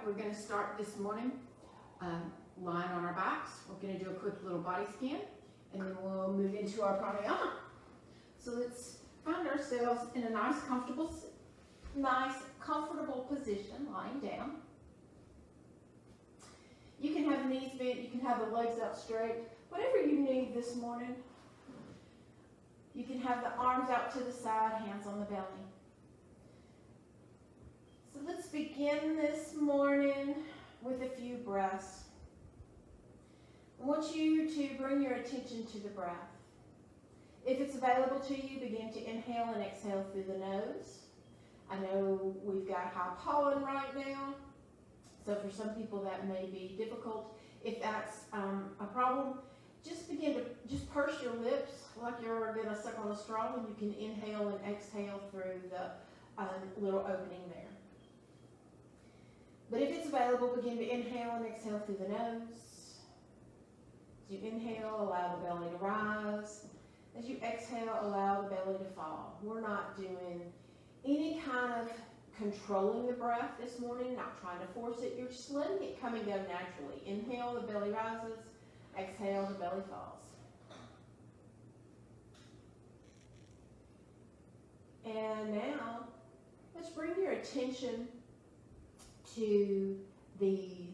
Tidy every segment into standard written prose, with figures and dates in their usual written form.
we're going to start this morning lying on our backs. We're going to do a quick little body scan, and then we'll move into our pranayama. So let's find ourselves in a nice, comfortable position, lying down. You can have the knees bent, you can have the legs out straight, whatever you need this morning. You can have the arms out to the side, hands on the belly. So let's begin this morning with a few breaths. I want you to bring your attention to the breath. If it's available to you, begin to inhale and exhale through the nose. I know we've got high pollen right now, so for some people that may be difficult. If that's a problem, just purse your lips like you're going to suck on a straw, and you can inhale and exhale through the little opening there. But if it's available, begin to inhale and exhale through the nose. As you inhale, allow the belly to rise. As you exhale, allow the belly to fall. We're not doing any kind of controlling the breath this morning, not trying to force it. You're just letting it come and go naturally. Inhale, the belly rises. Exhale, the belly falls. And now, let's bring your attention to the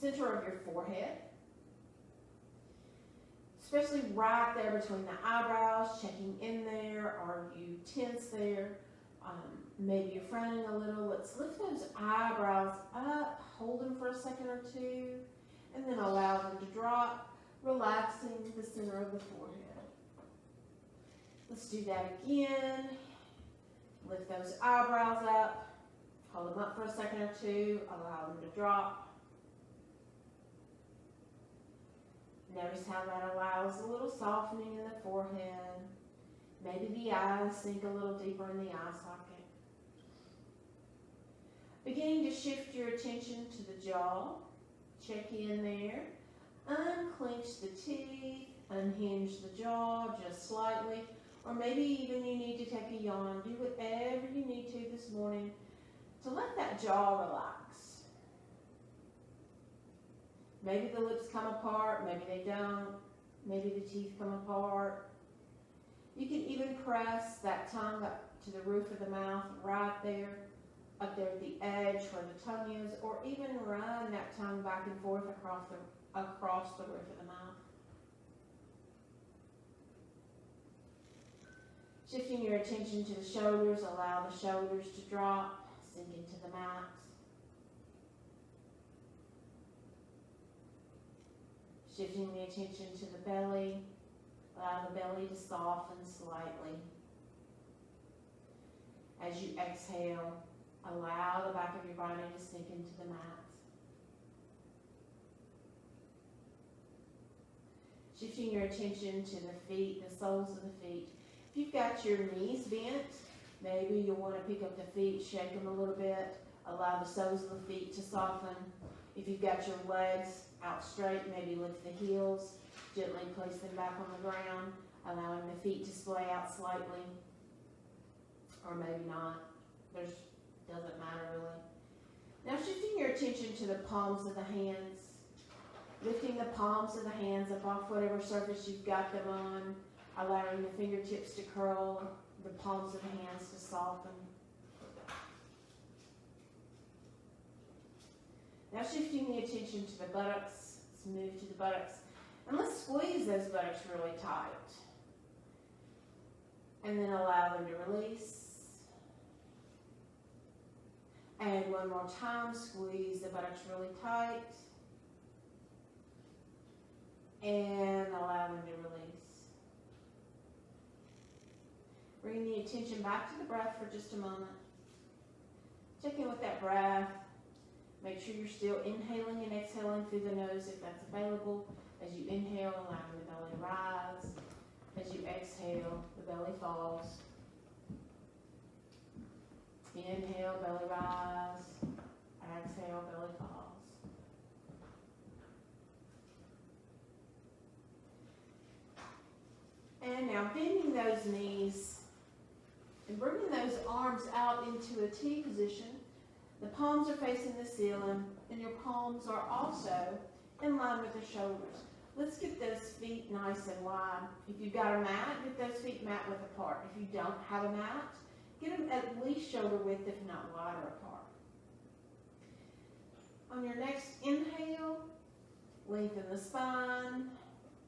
center of your forehead, especially right there between the eyebrows, checking in there. Are you tense there? Maybe you're frowning a little. Let's lift those eyebrows up, hold them for a second or two, and then allow them to drop, relaxing the center of the forehead. Let's do that again. Lift those eyebrows up. Hold them up for a second or two. Allow them to drop. Notice how that allows a little softening in the forehead. Maybe the eyes sink a little deeper in the eye socket. Beginning to shift your attention to the jaw. Check in there. Unclench the teeth. Unhinge the jaw just slightly. Or maybe even you need to take a yawn. Do whatever you need to this morning to let that jaw relax. Maybe the lips come apart, maybe they don't. Maybe the teeth come apart. You can even press that tongue up to the roof of the mouth, right there, up there at the edge where the tongue is, or even run that tongue back and forth across the roof of the mouth. Shifting your attention to the shoulders, allow the shoulders to drop, sink into the mat. Shifting the attention to the belly, allow the belly to soften slightly. As you exhale, allow the back of your body to sink into the mat. Shifting your attention to the feet, the soles of the feet. If you've got your knees bent, maybe you'll want to pick up the feet, shake them a little bit, allow the soles of the feet to soften. If you've got your legs out straight, maybe lift the heels, gently place them back on the ground, allowing the feet to splay out slightly, or maybe not. Doesn't matter really. Now shifting your attention to the palms of the hands, lifting the palms of the hands up off whatever surface you've got them on, allowing the fingertips to curl, the palms of the hands to soften. Now shifting the attention to the buttocks, let's move to the buttocks, and let's squeeze those buttocks really tight. And then allow them to release. And one more time, squeeze the buttocks really tight. And allow them to release. Bring the attention back to the breath for just a moment. Check in with that breath. Make sure you're still inhaling and exhaling through the nose if that's available. As you inhale, allowing the belly to rise. As you exhale, the belly falls. Inhale, belly rise. Exhale, belly falls. And now bending those knees and bringing those arms out into a T position. The palms are facing the ceiling, and your palms are also in line with the shoulders. Let's get those feet nice and wide. If you've got a mat, get those feet mat width apart. If you don't have a mat, get them at least shoulder width, if not wider apart. On your next inhale, lengthen the spine.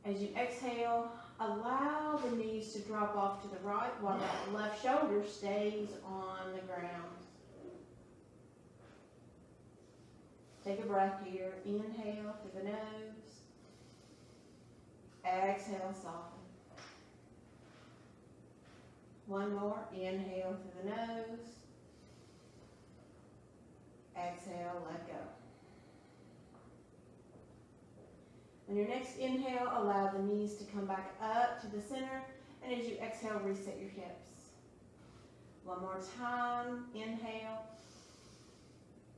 As you exhale, allow the knees to drop off to the right while that left shoulder stays on the ground. Take a breath here. Inhale through the nose. Exhale, soften. One more. Inhale through the nose. Exhale, let go. On your next inhale, allow the knees to come back up to the center. And as you exhale, reset your hips. One more time. Inhale.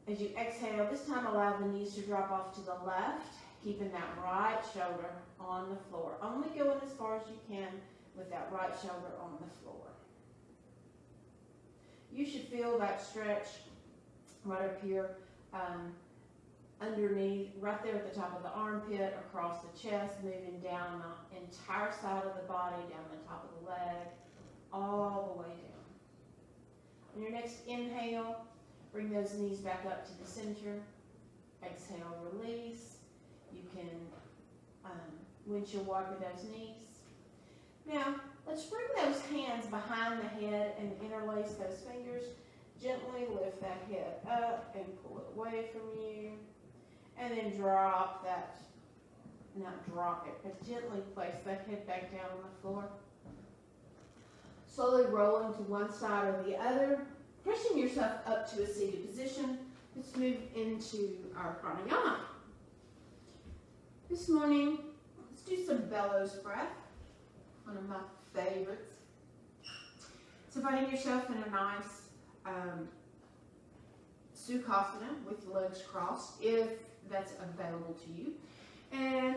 As you exhale, this time allow the knees to drop off to the left, keeping that right shoulder on the floor. Only going as far as you can with that right shoulder on the floor. You should feel that stretch right up here underneath, right there at the top of the armpit, across the chest, moving down the entire side of the body, down the top of the leg, all the way down. On your next inhale, bring those knees back up to the center. Exhale, release. You can windshield wiper those knees. Now, let's bring those hands behind the head and interlace those fingers. Gently lift that head up and pull it away from you. And then drop that, not drop it, but gently place that head back down on the floor. Slowly rolling to one side or the other. Pushing yourself up to a seated position. Let's move into our pranayama. This morning, let's do some bellows breath, one of my favorites. So finding yourself in a nice Sukasana with your legs crossed, if that's available to you. And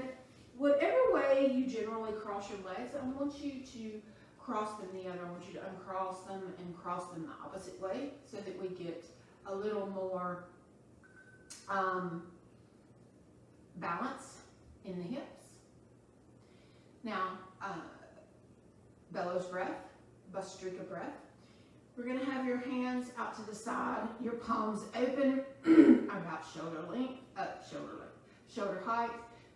whatever way you generally cross your legs, I want you to cross them the other. I want you to uncross them and cross them the opposite way so that we get a little more balance in the hips. Now, bellows breath, Bhastrika breath. We're going to have your hands out to the side, your palms open about shoulder length, shoulder height.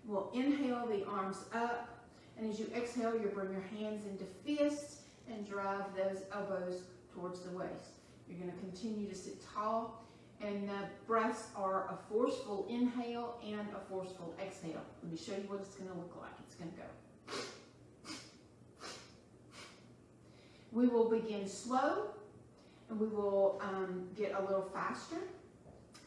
We'll inhale the arms up. And as you exhale, you'll bring your hands into fists and drive those elbows towards the waist. You're going to continue to sit tall. And the breaths are a forceful inhale and a forceful exhale. Let me show you what it's going to look like. It's going to go. We will begin slow, and we will get a little faster.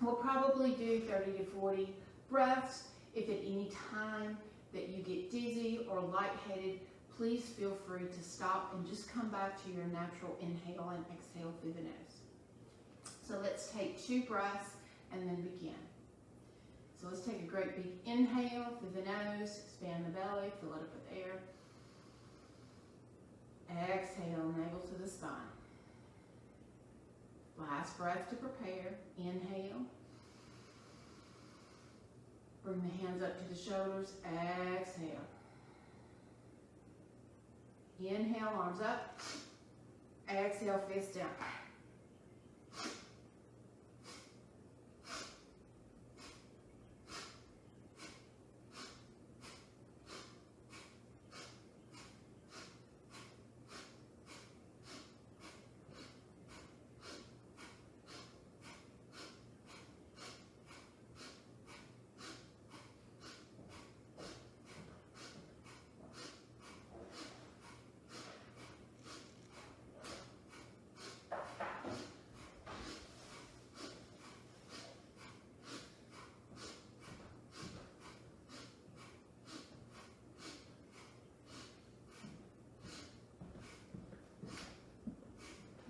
We'll probably do 30 to 40 breaths. If at any time that you get dizzy or lightheaded, please feel free to stop and just come back to your natural inhale and exhale through the nose. So let's take 2 breaths and then begin. So let's take a great big inhale through the nose, expand the belly, fill it up with air. Exhale, navel to the spine. Last breath to prepare. Inhale. Bring the hands up to the shoulders. Exhale. Inhale, arms up. Exhale, fist down.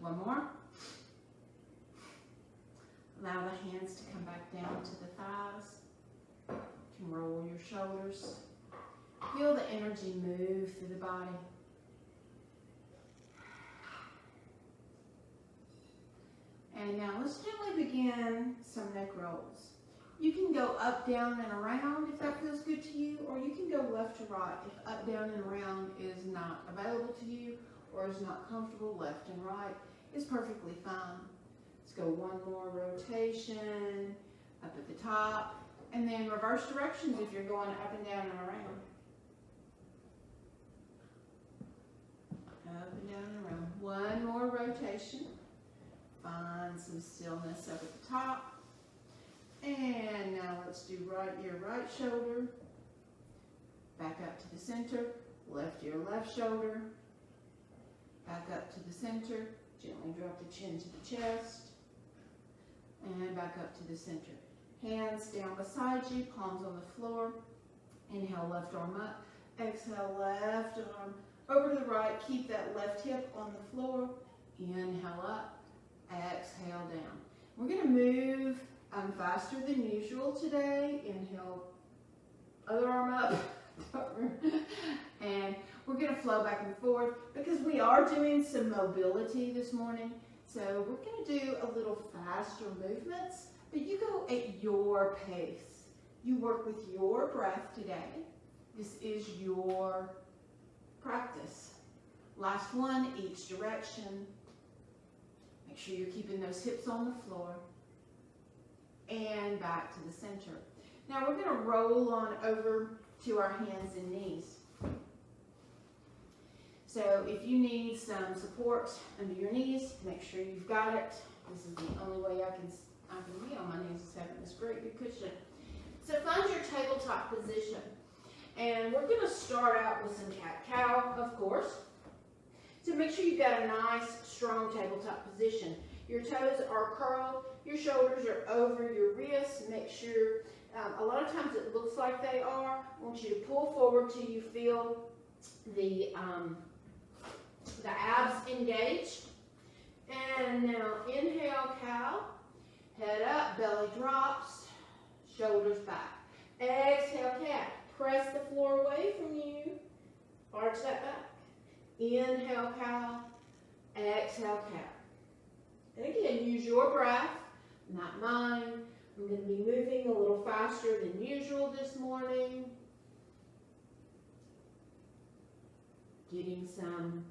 One more. Allow the hands to come back down to the thighs. You can roll your shoulders. Feel the energy move through the body. And now let's gently begin some neck rolls. You can go up, down, and around if that feels good to you, or you can go left to right if up, down, and around is not available to you or is not comfortable. Left and right is perfectly fine. Let's go one more rotation up at the top, and then reverse directions if you're going up and down and around. Up and down and around. One more rotation. Find some stillness up at the top. And now let's do right ear, right shoulder. Back up to the center. Left ear, left shoulder. Back up to the center. Gently drop the chin to the chest. And back up to the center. Hands down beside you, palms on the floor. Inhale, left arm up. Exhale, left arm over to the right. Keep that left hip on the floor. Inhale up. Exhale down. We're going to move faster than usual today. Inhale, other arm up. And we're going to flow back and forth because we are doing some mobility this morning. So we're going to do a little faster movements, but you go at your pace. You work with your breath today. This is your practice. Last one, each direction. Make sure you're keeping those hips on the floor. And back to the center. Now we're going to roll on over to our hands and knees. So if you need some support under your knees, make sure you've got it. This is the only way I can be on my knees is having this great big cushion. So find your tabletop position. And we're going to start out with some cat-cow, of course. So make sure you've got a nice, strong tabletop position. Your toes are curled, your shoulders are over your wrists. Make sure, a lot of times it looks like they are. I want you to pull forward till you feel the abs engaged. And now inhale, cow. Head up, belly drops, shoulders back. Exhale, cat. Press the floor away from you. Arch that back. Inhale, cow. Exhale, cat. And again, use your breath, not mine. I'm going to be moving a little faster than usual this morning. Getting some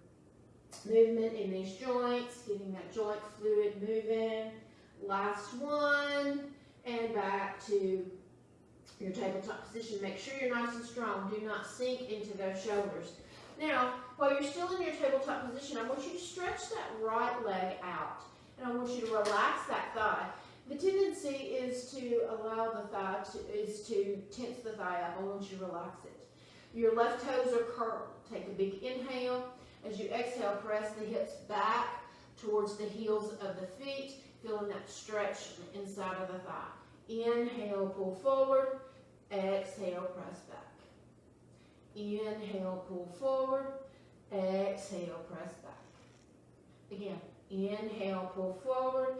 movement in these joints, getting that joint fluid moving. Last one, and back to your tabletop position. Make sure you're nice and strong. Do not sink into those shoulders. Now, while you're still in your tabletop position, I want you to stretch that right leg out. And I want you to relax that thigh. The tendency is to allow the thigh to tense the thigh up. I want you to relax it. Your left toes are curled. Take a big inhale. As you exhale, press the hips back towards the heels of the feet, feeling that stretch on the inside of the thigh. Inhale, pull forward. Exhale, press back. Inhale, pull forward. Exhale, press back. Again, inhale, pull forward.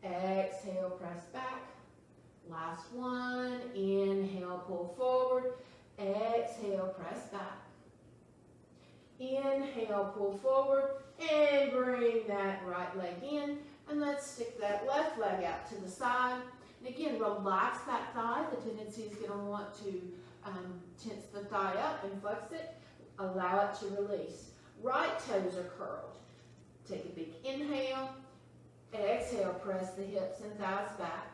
Exhale, press back. Last one. Inhale, pull forward. Exhale, press back. Inhale, pull forward. And bring that right leg in. And let's stick that left leg out to the side. And again, relax that thigh. The tendency is going to want to tense the thigh up and flex it. Allow it to release. Right toes are curled. Take a big inhale. Exhale, press the hips and thighs back.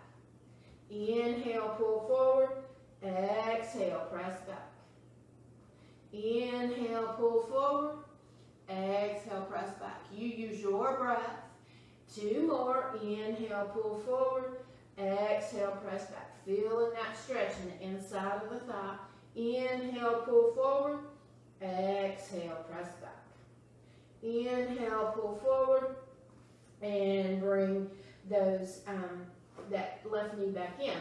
Inhale, pull forward. Exhale, press back. Inhale, pull forward. Exhale, press back. You use your breath. Two more. Inhale, pull forward. Exhale, press back. Feeling that stretch in the inside of the thigh. Inhale, pull forward. Exhale, press back. Inhale, pull forward. And bring those that left knee back in.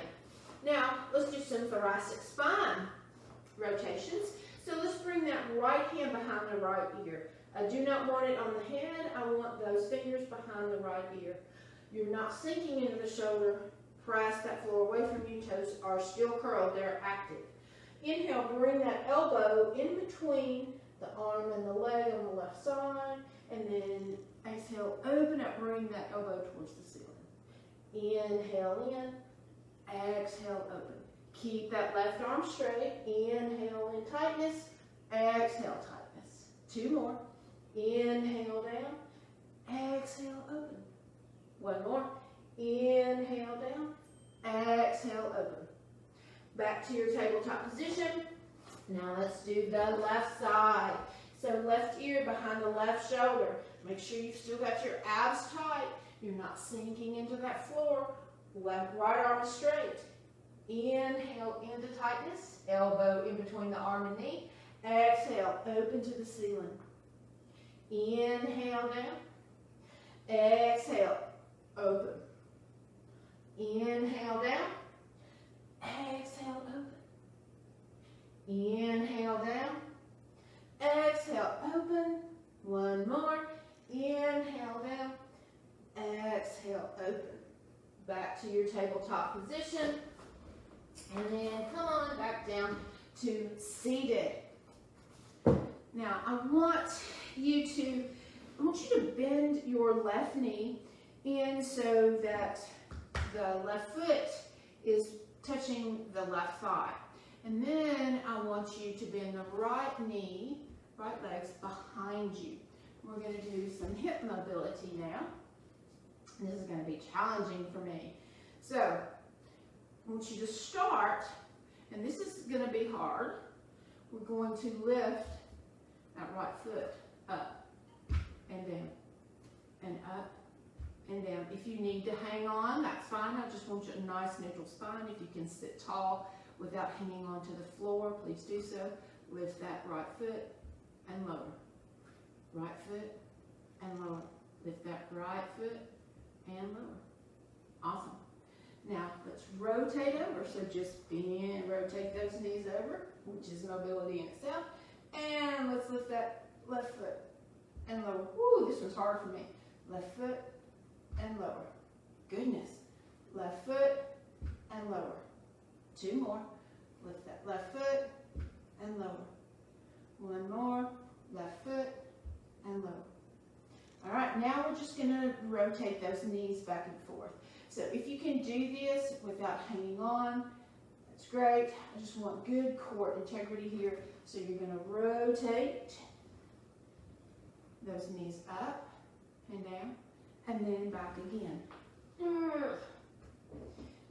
Now, let's do some thoracic spine rotations. So let's bring that right hand behind the right ear. I do not want it on the head. I want those fingers behind the right ear. You're not sinking into the shoulder. Press that floor away from you. Toes are still curled. They're active. Inhale, bring that elbow in between the arm and the leg on the left side. And then exhale, open up, bring that elbow towards the ceiling. Inhale in, Exhale, open. Keep that left arm straight. Inhale in tightness. Exhale, tightness. 2 more. Inhale down. Exhale, open. 1 more. Inhale down. Exhale, open. Back to your tabletop position. Now let's do the left side. So left ear behind the left shoulder. Make sure you've still got your abs tight. You're not sinking into that floor. Right arm is straight. Inhale into tightness. Elbow in between the arm and knee. Exhale, open to the ceiling. Inhale down. Exhale, open. Inhale down. Exhale, open. Inhale down. Exhale, open. 1 more. Inhale down. Exhale, open. Back to your tabletop position. And then come on back down to seated. Now, I want you to bend your left knee in so that the left foot is touching the left thigh. And then I want you to bend the right knee, right legs behind you. We're going to do some hip mobility now. This is going to be challenging for me. So, I want you to start, and this is going to be hard. We're going to lift that right foot up and down and up and down. If you need to hang on, that's fine. I just want you a nice neutral spine. If you can sit tall without hanging onto the floor, please do so. Lift that right foot and lower. Right foot and lower. Lift that right foot and lower. Awesome. Now let's rotate over. So just bend, rotate those knees over, which is mobility in itself. And let's lift that left foot and lower. Woo, this one's hard for me. Left foot and lower. Goodness. Left foot and lower. 2 more. Lift that left foot and lower. 1 more. Left foot and lower. All right, now we're just going to rotate those knees back and forth. So if you can do this without hanging on, that's great. I just want good core integrity here. So you're going to rotate those knees up and down and then back again.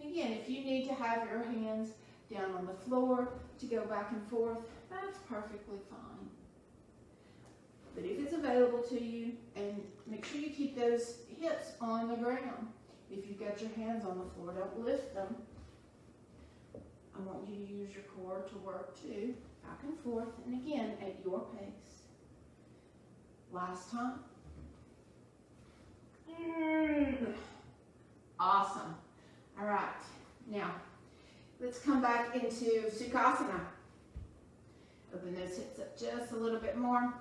Again, if you need to have your hands down on the floor to go back and forth, that's perfectly fine. But if it's available to you, and make sure you keep those hips on the ground. If you've got your hands on the floor, don't lift them. I want you to use your core to work too, back and forth, and again, at your pace. Last time. Awesome. All right, now let's come back into Sukasana. Open those hips up just a little bit more.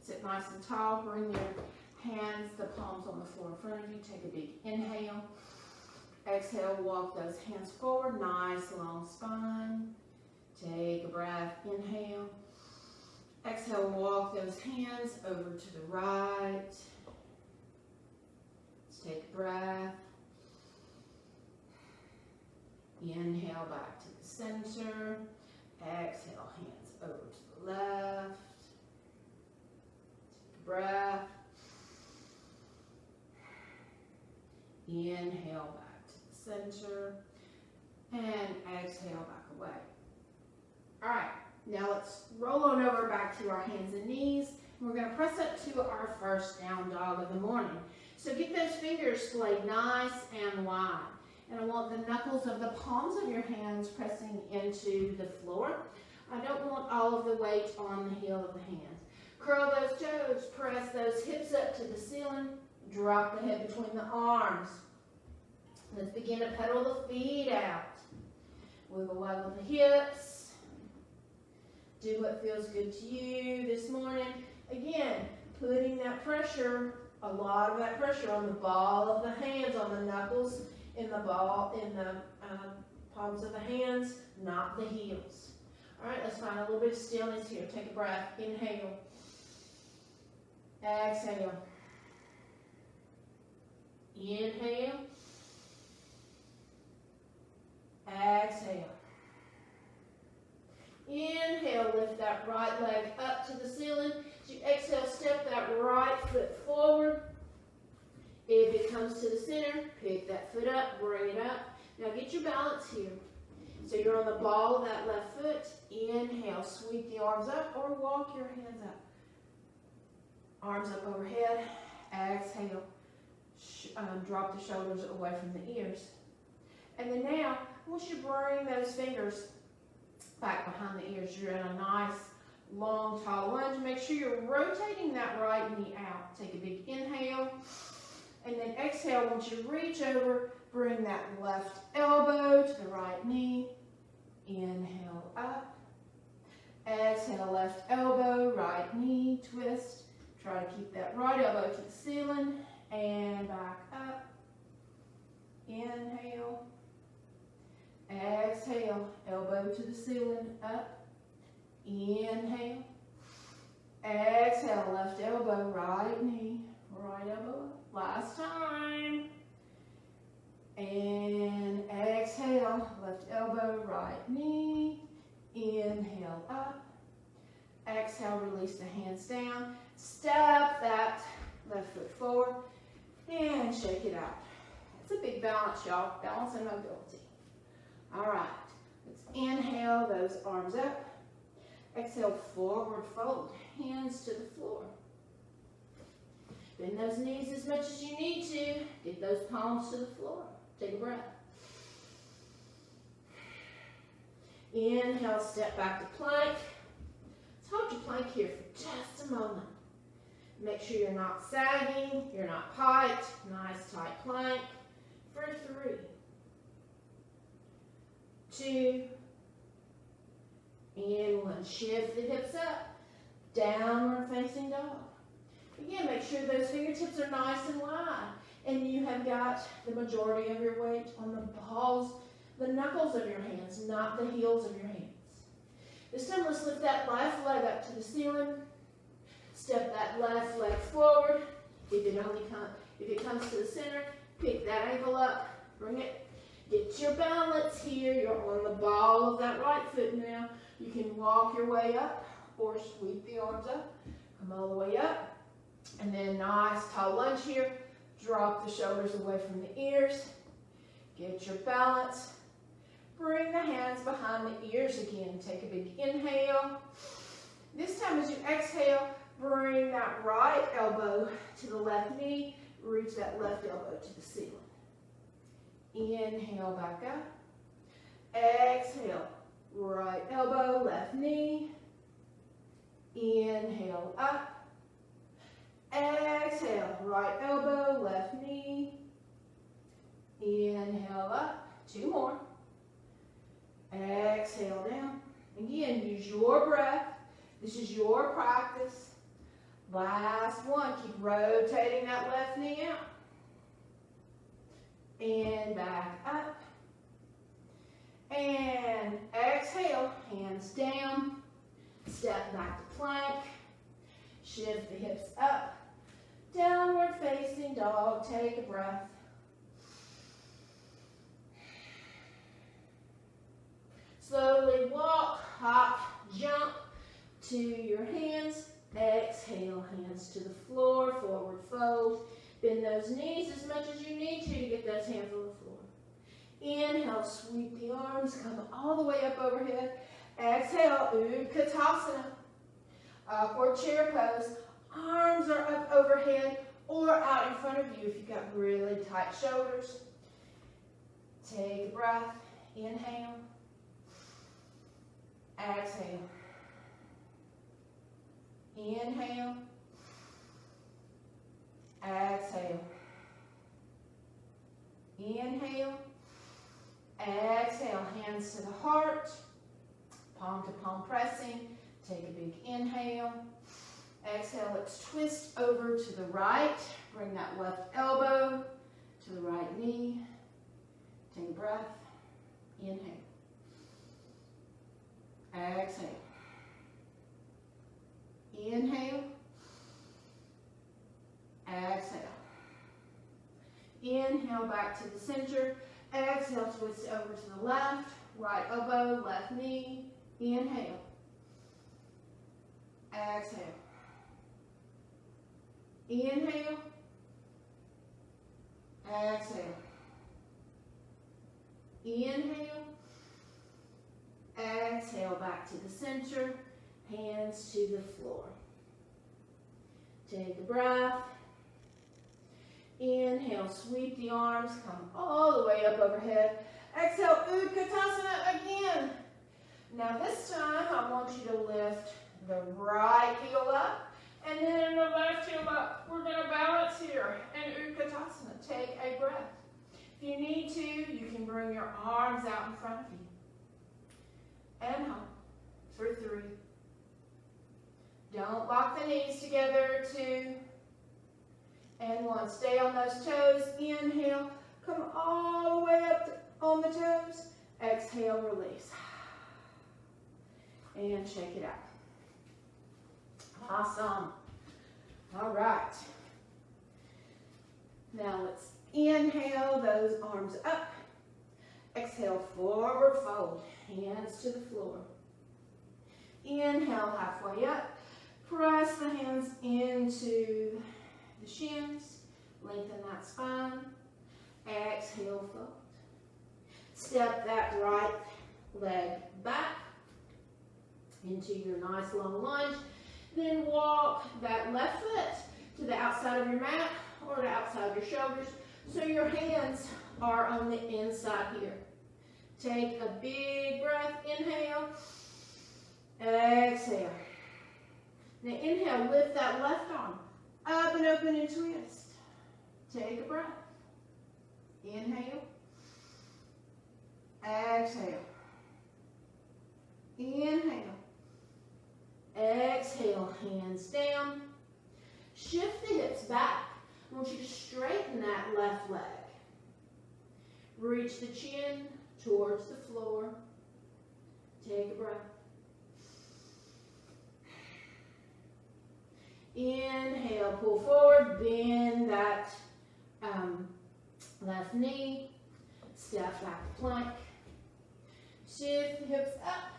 Sit nice and tall. Bring your hands, the palms on the floor in front of you. Take a big inhale. Exhale, walk those hands forward. Nice long spine. Take a breath. Inhale. Exhale, walk those hands over to the right. Let's take a breath. Inhale back to the center. Exhale, hands over to the left. Take a breath. Inhale back to the center. And exhale back away. All right, now let's roll on over back to our hands and knees. We're going to press up to our first down dog of the morning. So get those fingers splayed nice and wide. And I want the knuckles of the palms of your hands pressing into the floor. I don't want all of the weight on the heel of the hands. Curl those toes, press those hips up to the ceiling, drop the head between the arms. Let's begin to pedal the feet out. Wiggle waggle the hips. Do what feels good to you this morning. Again, putting that pressure, a lot of that pressure on the ball of the hands, on the knuckles, in the palms of the hands, not the heels. All right, let's find a little bit of stillness here. Take a breath. Inhale. Exhale. Inhale. Exhale. Inhale, lift that right leg up to the ceiling. As you exhale, step that right foot forward. If it comes to the center, pick that foot up, bring it up. Now get your balance here. So you're on the ball of that left foot. Inhale, sweep the arms up or walk your hands up. Arms up overhead. Exhale. Drop the shoulders away from the ears. And then now, I want you to bring those fingers back behind the ears. You're in a nice, long, tall lunge. Make sure you're rotating that right knee out. Take a big inhale. And then exhale, I want you to reach over, bring that left elbow to the right knee. Inhale up. Exhale, left elbow, right knee, twist. Try to keep that right elbow to the ceiling and back up. Inhale. Exhale, elbow to the ceiling, up. Inhale. Exhale, left elbow, right knee, right elbow up. Last time. And exhale, left elbow, right knee. Inhale up. Exhale, release the hands down. Step that left foot forward and shake it out. It's a big balance, y'all. Balance and mobility. All right. Let's inhale those arms up. Exhale, forward fold. Hands to the floor. Bend those knees as much as you need to. Get those palms to the floor. Take a breath. Inhale, step back to plank. Let's hold your plank here for just a moment. Make sure you're not sagging, you're not piked. Nice tight plank for 3, 2, and 1. Shift the hips up. Downward facing dog. Again, make sure those fingertips are nice and wide. And you have got the majority of your weight on the balls, the knuckles of your hands, not the heels of your hands. This time, let's lift that left leg up to the ceiling. Step that left leg forward. If it comes to the center, pick that ankle up, bring it. Get your balance here. You're on the ball of that right foot now. You can walk your way up or sweep the arms up. Come all the way up. And then nice tall lunge here. Drop the shoulders away from the ears. Get your balance. Bring the hands behind the ears again. Take a big inhale. This time as you exhale, bring that right elbow to the left knee. Reach that left elbow to the ceiling. Inhale, back up. Exhale, right elbow, left knee. Inhale, up. Exhale, right elbow, left knee. Inhale, up. 2 more. Exhale down. Again, use your breath. This is your practice. Last one. Keep rotating that left knee out. And back up. And exhale, hands down. Step back to plank. Shift the hips up. Downward facing dog. Take a breath. Slowly walk, hop, jump to your hands. Exhale, hands to the floor, forward fold. Bend those knees as much as you need to get those hands on the floor. Inhale, sweep the arms, come all the way up overhead. Exhale, Sukasana. Upward chair pose. Arms are up overhead or out in front of you if you've got really tight shoulders. Take a breath. Inhale. Exhale. Inhale. Exhale. Inhale. Exhale. Hands to the heart. Palm to palm pressing. Take a big inhale. Exhale. Let's twist over to the right. Bring that left elbow to the right knee. Take a breath. Inhale. Exhale. Inhale. Exhale. Inhale back to the center. Exhale, twist over to the left, right elbow, left knee. Inhale. Exhale. Inhale. Exhale. Inhale. Exhale, back to the center, hands to the floor. Take a breath. Inhale, sweep the arms, come all the way up overhead. Exhale, Utkatasana again. Now this time, I want you to lift the right heel up, and then the left heel up. We're going to balance here in Utkatasana. Take a breath. If you need to, you can bring your arms out in front of you. And hold for 3. Don't lock the knees together. 2 and 1. Stay on those toes. Inhale. Come all the way up on the toes. Exhale, release. And shake it out. Awesome. All right. Now let's inhale those arms up. Exhale, forward fold. Hands to the floor. Inhale, halfway up. Press the hands into the shins. Lengthen that spine. Exhale, fold. Step that right leg back into your nice long lunge. Then walk that left foot to the outside of your mat or the outside of your shoulders so your hands are on the inside here. Take a big breath. Inhale. Exhale. Now inhale, lift that left arm up and open and twist. Take a breath. Inhale. Exhale. Inhale. Exhale, hands down. Shift the hips back. I want you to straighten that left leg. Reach the chin towards the floor. Take a breath. Inhale, pull forward, bend that left knee. Step back to plank. Shift the hips up.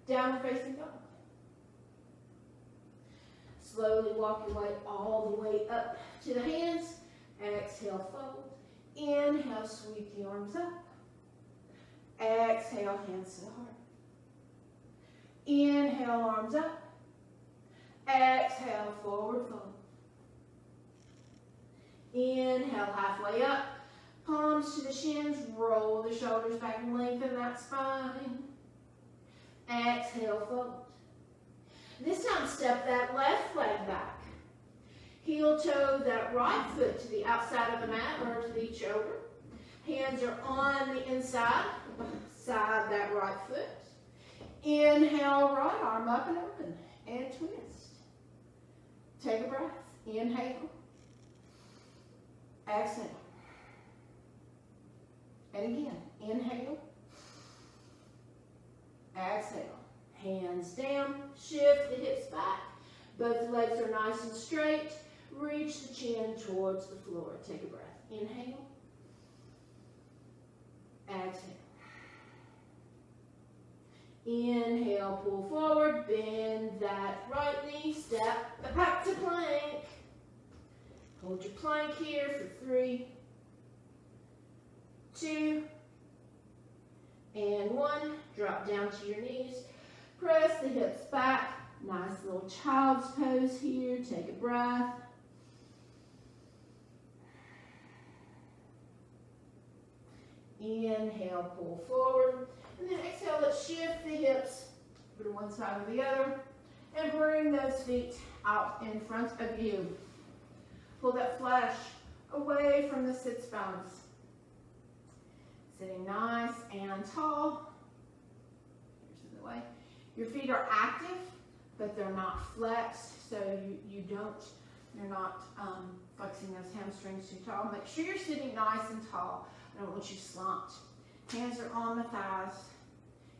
Downward facing dog. Slowly walk your way all the way up to the hands. Exhale, fold. Inhale, sweep the arms up. Exhale, hands to the heart. Inhale, arms up. Exhale, forward fold. Inhale, halfway up. Palms to the shins. Roll the shoulders back and lengthen that spine. Exhale, fold. This time, step that left leg back. Heel toe that right foot to the outside of the mat or to the shoulder. Hands are on the inside, side that right foot. Inhale, right arm up and open and twist. Take a breath. Inhale. Exhale. And again, inhale. Exhale. Hands down, shift the hips back. Both legs are nice and straight. Reach the chin towards the floor. Take a breath. Inhale. Exhale. Inhale, pull forward, bend that right knee, step back to plank. Hold your plank here for 3, 2, and 1. Drop down to your knees. Press the hips back. Nice little child's pose here. Take a breath. Inhale, pull forward. And then exhale, let's shift the hips to one side or the other. And bring those feet out in front of you. Pull that flesh away from the sits bones. Sitting nice and tall. Here's the way. Your feet are active, but they're not flexed, so you're not flexing those hamstrings too tall. Make sure you're sitting nice and tall. I don't want you slumped. Hands are on the thighs.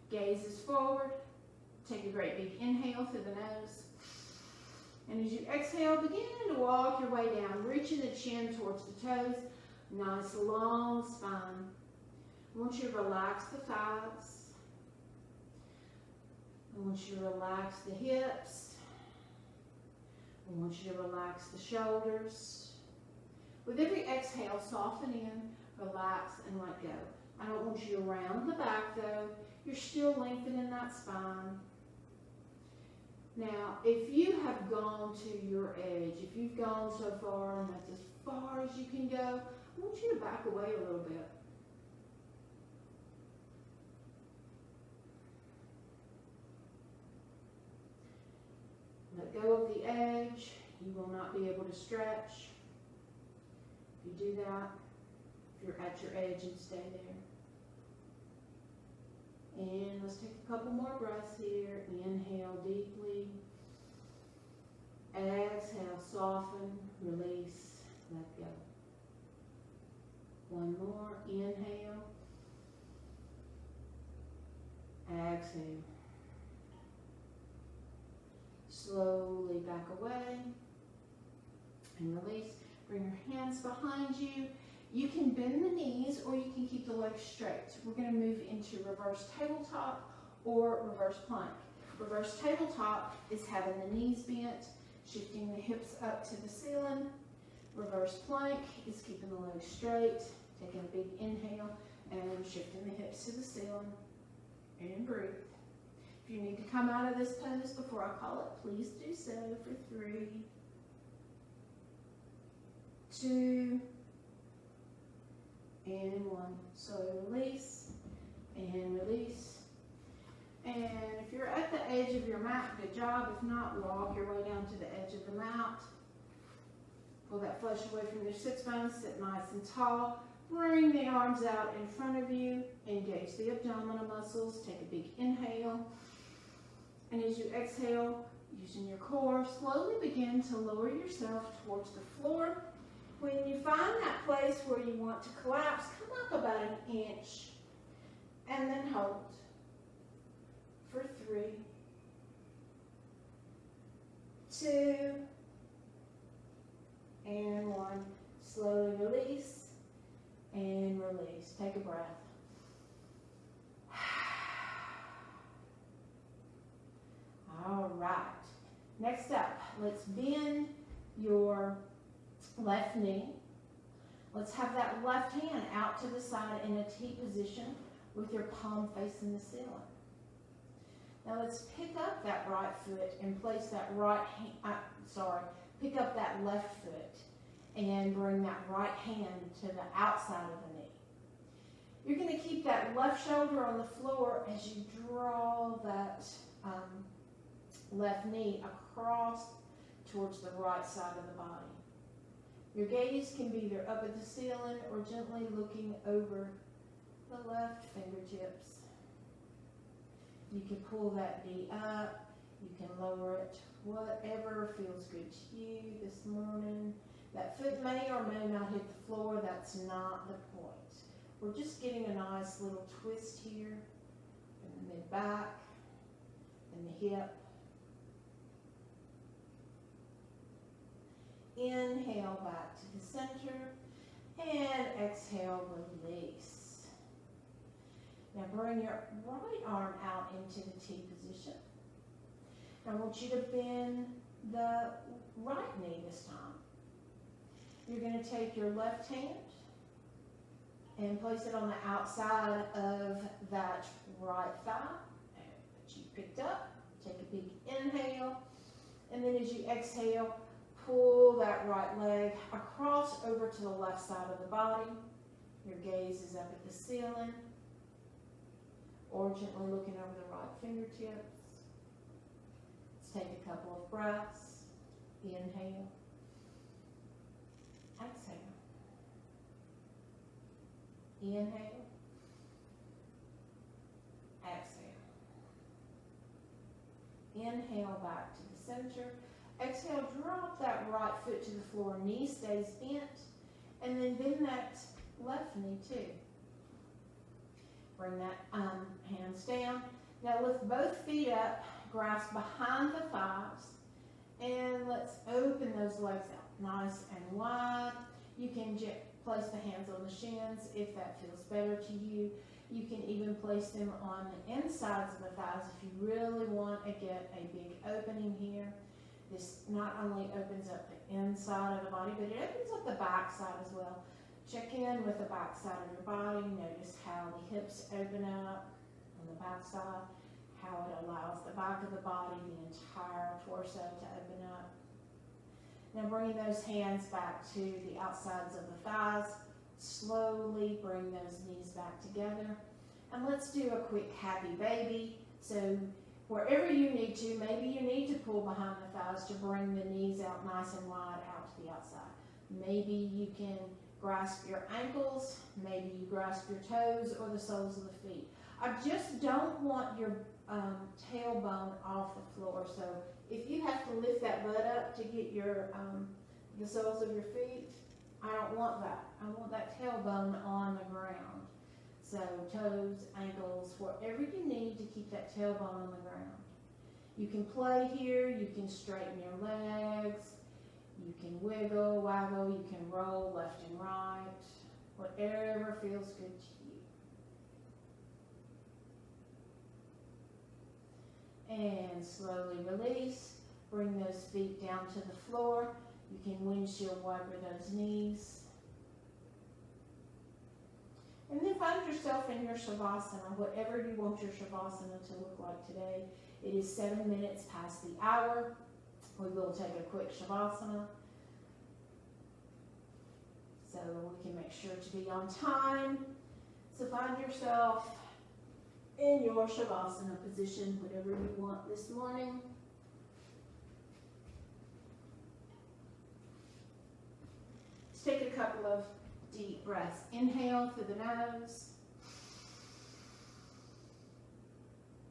Gaze is forward. Take a great big inhale through the nose. And as you exhale, begin to walk your way down, reaching the chin towards the toes. Nice long spine. I want you to relax the thighs. I want you to relax the hips. I want you to relax the shoulders. With every exhale, soften in, relax, and let go. I don't want you to round the back though. You're still lengthening that spine. Now, if you have gone to your edge, if you've gone so far and that's as far as you can go, I want you to back away a little bit. Let go of the edge. You will not be able to stretch. If you do that, if you're at your edge, and stay there. And let's take a couple more breaths here. Inhale deeply. Exhale, soften, release, let go. One more. Inhale. Exhale. Slowly back away and release. Bring your hands behind you. You can bend the knees or you can keep the legs straight. We're going to move into reverse tabletop or reverse plank. Reverse tabletop is having the knees bent, shifting the hips up to the ceiling. Reverse plank is keeping the legs straight, taking a big inhale and shifting the hips to the ceiling. And breathe. If you need to come out of this pose before I call it, please do so for 3, 2, and 1. So release and release. And if you're at the edge of your mat, good job. If not, walk your way down to the edge of the mat. Pull that flesh away from your sits bones. Sit nice and tall. Bring the arms out in front of you. Engage the abdominal muscles. Take a big inhale. And as you exhale, using your core, slowly begin to lower yourself towards the floor. When you find that place where you want to collapse, come up about an inch and then hold for 3, 2, and 1. Slowly release and release. Take a breath. All right. Next up, let's bend your left knee. Let's have that left hand out to the side in a T position with your palm facing the ceiling. Now let's pick up that right foot and place that pick up that left foot and bring that right hand to the outside of the knee. You're going to keep that left shoulder on the floor as you draw that left knee across towards the right side of the body. Your gaze can be either up at the ceiling or gently looking over the left fingertips. You can pull that knee up, you can lower it, whatever feels good to you this morning. That foot may or may not hit the floor, that's not the point. We're just getting a nice little twist here in the mid-back and the hip. Inhale back to the center and exhale, release. Now bring your right arm out into the T position. Now I want you to bend the right knee this time. You're going to take your left hand and place it on the outside of that right thigh that you picked up. Take a big inhale, and then as you exhale, pull that right leg across over to the left side of the body. Your gaze is up at the ceiling or gently looking over the right fingertips. Let's take a couple of breaths. Inhale. Exhale. Inhale. Exhale. Inhale back to the center. Exhale, drop that right foot to the floor, knee stays bent, and then bend that left knee too. Bring that hands down. Now lift both feet up, grasp behind the thighs, and let's open those legs out nice and wide. You can place the hands on the shins if that feels better to you. You can even place them on the insides of the thighs if you really want to get a big opening here. This not only opens up the inside of the body, but it opens up the back side as well. Check in with the back side of your body. Notice how the hips open up on the back side, how it allows the back of the body, the entire torso to open up. Now bring those hands back to the outsides of the thighs. Slowly bring those knees back together. And let's do a quick happy baby. So wherever you need to, maybe you need to pull behind the thighs to bring the knees out nice and wide out to the outside. Maybe you can grasp your ankles, maybe you grasp your toes or the soles of the feet. I just don't want your tailbone off the floor. So if you have to lift that butt up to get your the soles of your feet, I don't want that. I want that tailbone on the ground. So toes, ankles, wherever you need to keep that tailbone on the ground. You can play here, you can straighten your legs, you can wiggle, waggle, you can roll left and right, whatever feels good to you. And slowly release. Bring those feet down to the floor. You can windshield wiper those knees. And then find yourself in your Savasana, whatever you want your Savasana to look like today. It is 7 minutes past the hour. We will take a quick Savasana, so we can make sure to be on time. So find yourself in your Savasana position, whatever you want this morning. Let's take a couple of deep breaths. Inhale through the nose.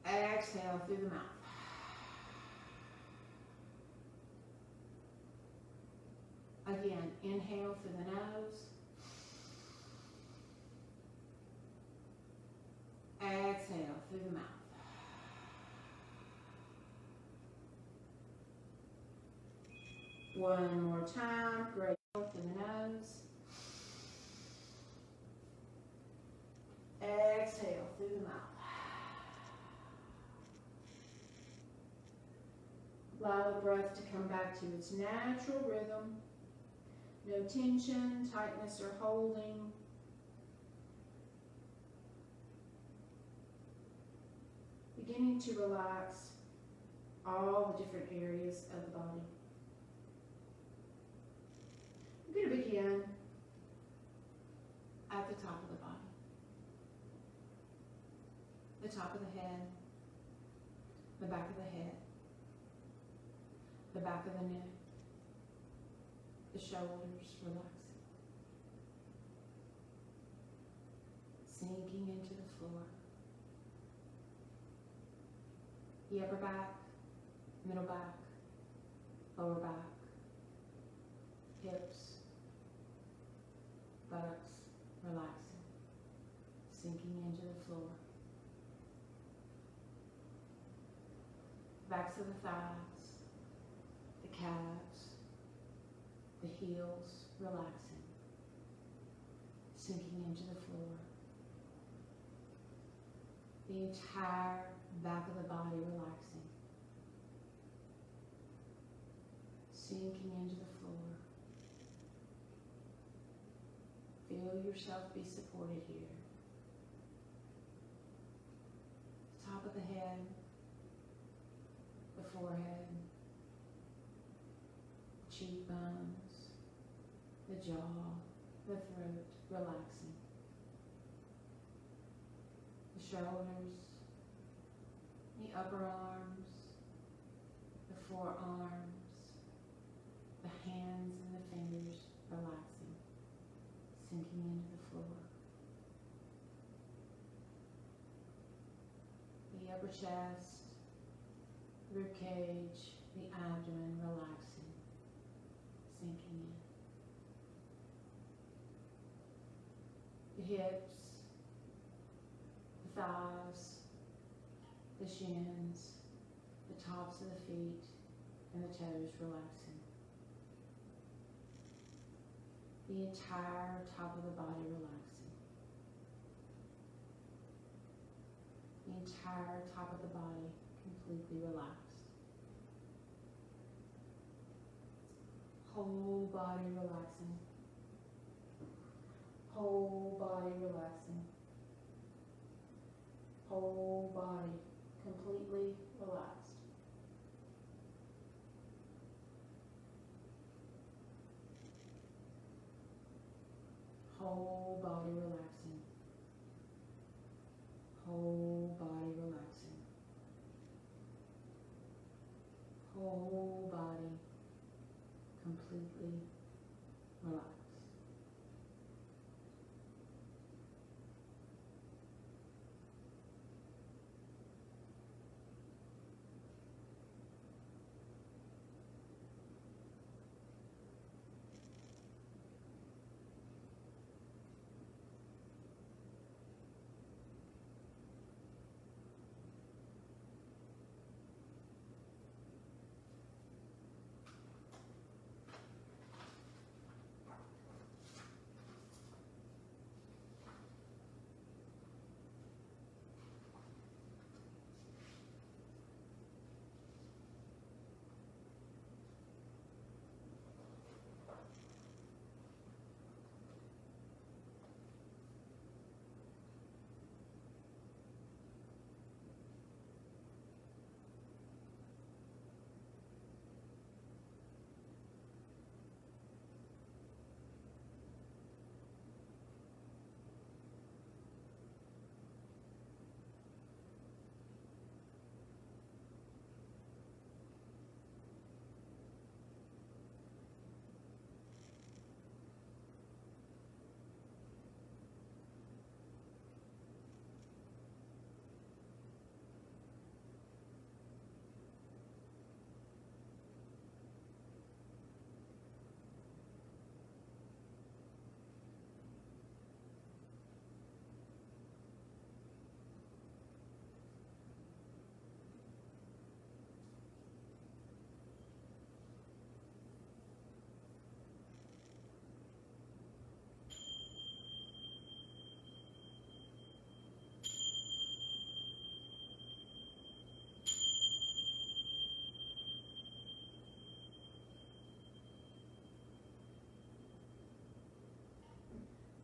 Exhale through the mouth. Again, inhale through the nose. Exhale through the mouth. One more time. Great. Through the nose. Exhale through the mouth. Allow the breath to come back to its natural rhythm. No tension, tightness, or holding. Beginning to relax all the different areas of the body. We're going to begin at the top of the body. The top of the head, the back of the head, the back of the neck, the shoulders relaxing, sinking into the floor, the upper back, middle back, lower back, hips, buttocks relaxing, sinking into the floor, backs of the thighs, the calves, the heels relaxing, sinking into the floor. The entire back of the body relaxing, sinking into the floor. Feel yourself be supported here. Top of the head, the forehead, cheekbones, the jaw, the throat, relaxing. The shoulders, the upper arms, the forearms, the hands and the fingers relaxing, sinking into the floor. The upper chest, rib cage, the abdomen relaxing, sinking in. The hips, the thighs, the shins, the tops of the feet, and the toes relaxing. The entire top of the body relaxing. The entire top of the body completely relaxed. Whole body relaxing. Whole body relaxing. Whole body completely relaxed. Whole body relaxing. Whole body relaxing. Whole body completely relaxed.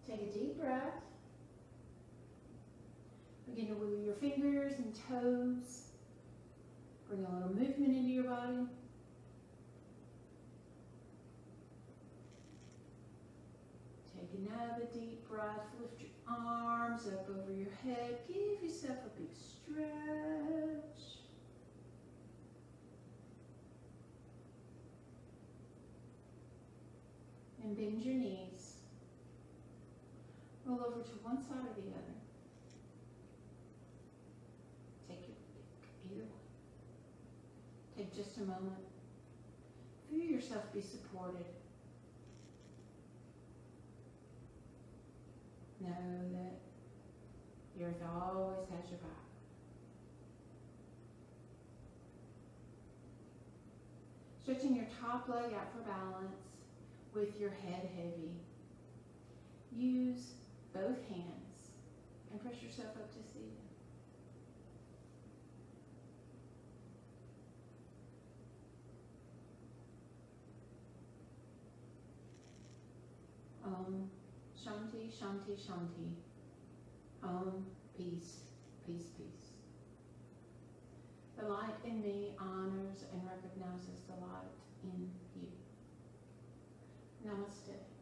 Take a deep breath. Begin to wiggle your fingers and toes. Bring a little movement into your body. Take another deep breath. Lift your arms up over your head. Give yourself a big stretch. And bend your knees. Roll over to one side or the other. Take your pick, either one. Take just a moment. Feel yourself be supported. Know that the earth always has your back. Stretching your top leg out for balance with your head heavy. Use both hands and press yourself up to seated. Om Shanti Shanti Shanti. Om Peace Peace Peace. The light in me honors and recognizes the light in you. Namaste.